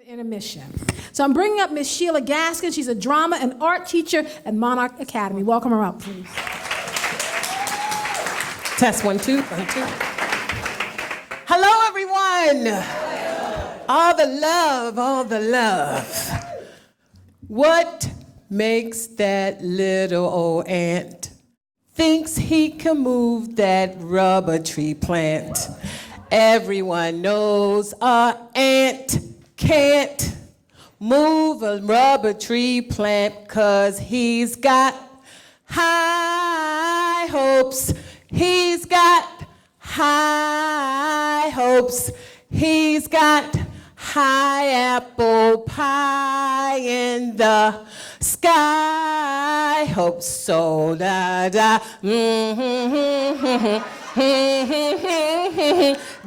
Intermission. So I'm bringing up Miss Sheila Gaskins. She's a drama and art teacher at Monarch Academy. Welcome her up, please. Test 1, 2, 1, 2. Hello, everyone. All the love, all the love. What makes that little old ant thinks he can move that rubber tree plant? Everyone knows an ant can't move a rubber tree plant 'cause he's got high hopes. He's got high hopes. He's got high apple pie in the sky. Hopes so da da.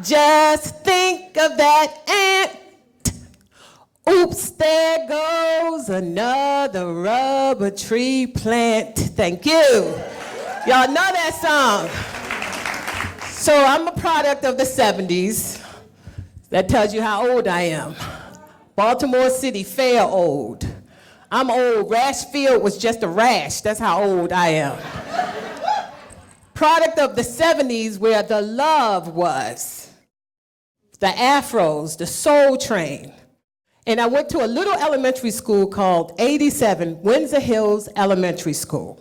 Just think of that ant. Oops, there goes another rubber tree plant. Thank you. Y'all know that song. So I'm a product of the 70s. That tells you how old I am. Baltimore City, fair old. I'm old. Rashfield was just a rash. That's how old I am. Product of the 70s where the love was. The afros, the soul train. And I went to a little elementary school called 87 Windsor Hills Elementary School.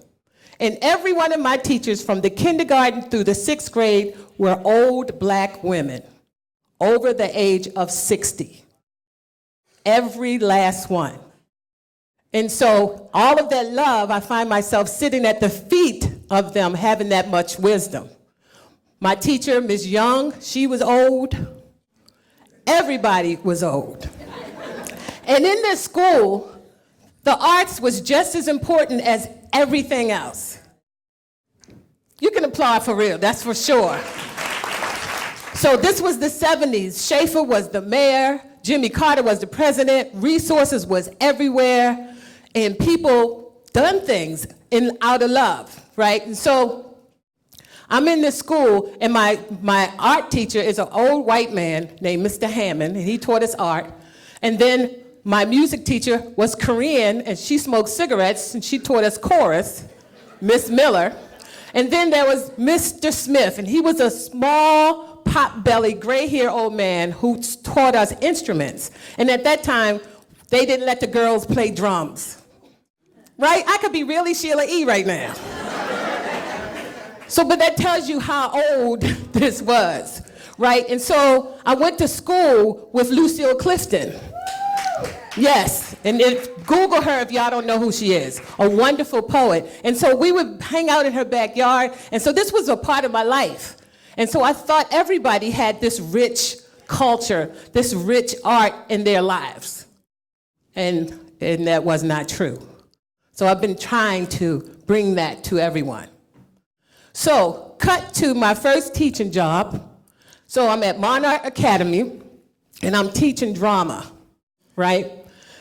And every one of my teachers from the kindergarten through the 6th grade were old black women over the age of 60. Every last one. And so all of that love, I find myself sitting at the feet of them having that much wisdom. My teacher, Ms. Young, she was old. Everybody was old. And in this school, the arts was just as important as everything else. You can applaud for real, that's for sure. So this was the 70s. Schaefer was the mayor, Jimmy Carter was the president, resources was everywhere, and people done things out of love, right? And so I'm in this school, and my art teacher is an old white man named Mr. Hammond, and he taught us art. And then my music teacher was Korean, and she smoked cigarettes, and she taught us chorus, Miss Miller. And then there was Mr. Smith, and he was a small, pot-bellied, gray-haired old man who taught us instruments. And at that time, they didn't let the girls play drums. Right? I could be really Sheila E. right now. So, but that tells you how old this was, right? And so I went to school with Lucille Clifton. Yes, and Google her if y'all don't know who she is. A wonderful poet. And so we would hang out in her backyard, and so this was a part of my life. And so I thought everybody had this rich culture, this rich art in their lives. And that was not true. So I've been trying to bring that to everyone. So, cut to my first teaching job. So I'm at Monarch Academy, and I'm teaching drama, right?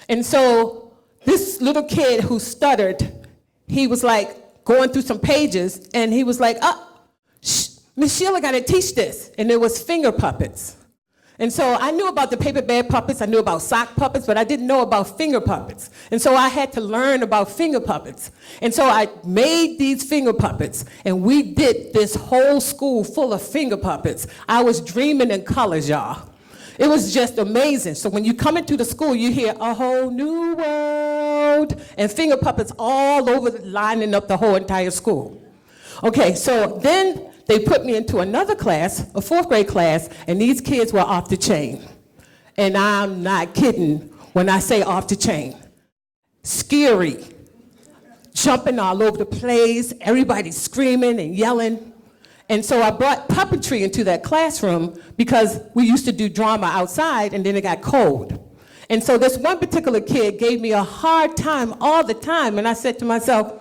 And so this little kid who stuttered, he was like going through some pages, and he was like, Miss Sheila gotta teach this. And it was finger puppets. And so I knew about the paper bag puppets, I knew about sock puppets, but I didn't know about finger puppets. And so I had to learn about finger puppets. And so I made these finger puppets, and we did this whole school full of finger puppets. I was dreaming in colors, y'all. It was just amazing. So when you come into the school, you hear a whole new world, and finger puppets all over, lining up the whole entire school. Okay, so then they put me into another class, a 4th grade class, and these kids were off the chain. And I'm not kidding when I say off the chain. Scary. Jumping all over the place, everybody screaming and yelling. And so I brought puppetry into that classroom because we used to do drama outside, and then it got cold. And so this one particular kid gave me a hard time all the time, and I said to myself,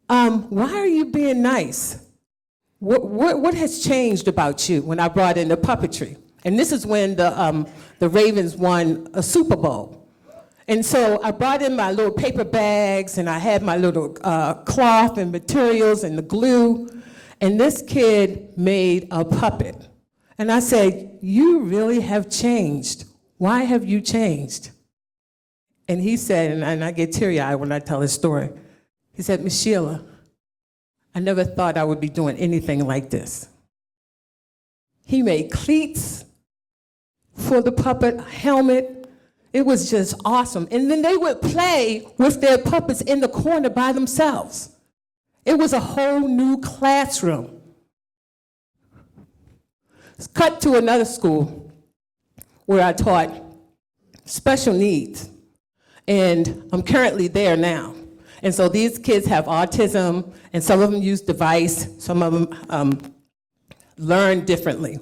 why are you being nice? What has changed about you when I brought in the puppetry? And this is when the Ravens won a Super Bowl. And so I brought in my little paper bags, and I had my little cloth and materials and the glue. And this kid made a puppet. And I said, you really have changed. why have you changed? And he said, and I get teary-eyed when I tell his story, he said, Miss Sheila, I never thought I would be doing anything like this. He made cleats for the puppet helmet. It was just awesome. And then they would play with their puppets in the corner by themselves. It was a whole new classroom. Let's cut to another school where I taught special needs. And I'm currently there now. And so these kids have autism, and some of them use device, some of them learn differently.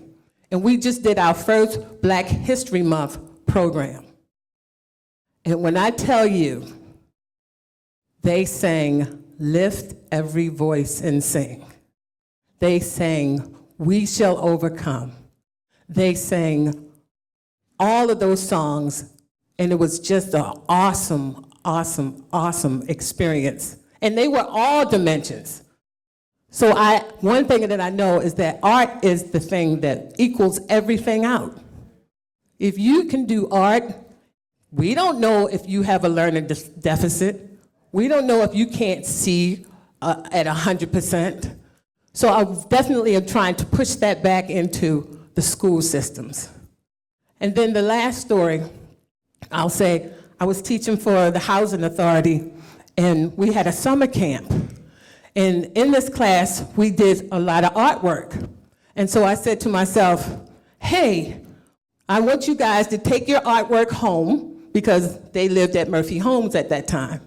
And we just did our first Black History Month program. And when I tell you, they sang, "Lift every voice and sing." They sang, "We shall overcome." They sang all of those songs, and it was just an awesome, awesome, awesome experience. And they were all dimensions. So one thing that I know is that art is the thing that equals everything out. If you can do art, we don't know if you have a learning deficit. We don't know if you can't see at 100%. So I definitely am trying to push that back into the school systems. And then the last story, I'll say, I was teaching for the Housing Authority, and we had a summer camp. And in this class, we did a lot of artwork. And so I said to myself, hey, I want you guys to take your artwork home, because they lived at Murphy Homes at that time.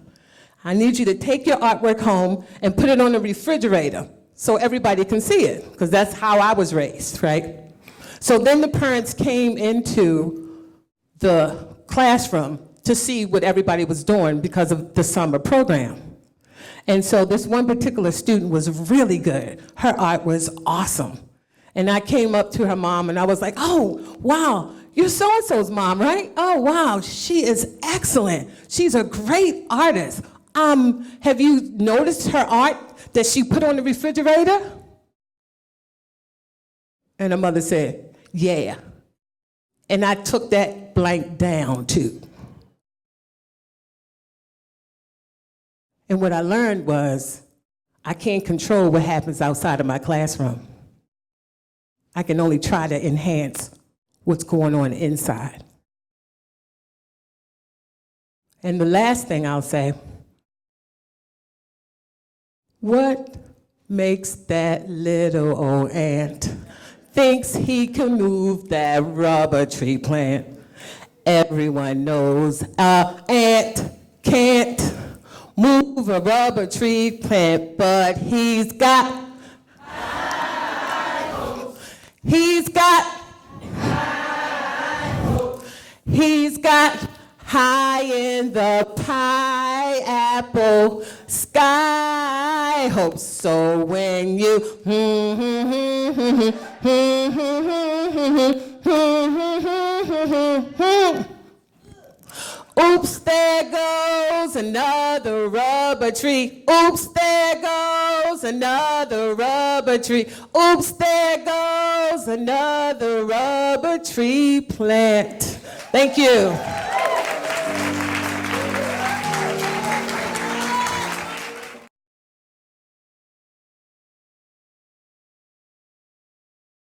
I need you to take your artwork home and put it on the refrigerator so everybody can see it, because that's how I was raised, right? So then the parents came into the classroom to see what everybody was doing because of the summer program. And so this one particular student was really good. Her art was awesome. And I came up to her mom and I was like, oh, wow, you're so-and-so's mom, right? Oh, wow, she is excellent. She's a great artist. Have you noticed her art that she put on the refrigerator? And her mother said, yeah. And I took that blank down too. And what I learned was, I can't control what happens outside of my classroom. I can only try to enhance what's going on inside. And the last thing I'll say, what makes that little old ant thinks he can move that rubber tree plant? Everyone knows an ant can't move a rubber tree plant, but he's got high in the pineapple sky hopes. So when you oops, there goes another rubber tree. Oops, there goes another rubber tree. Oops, there goes another rubber tree plant. Thank you.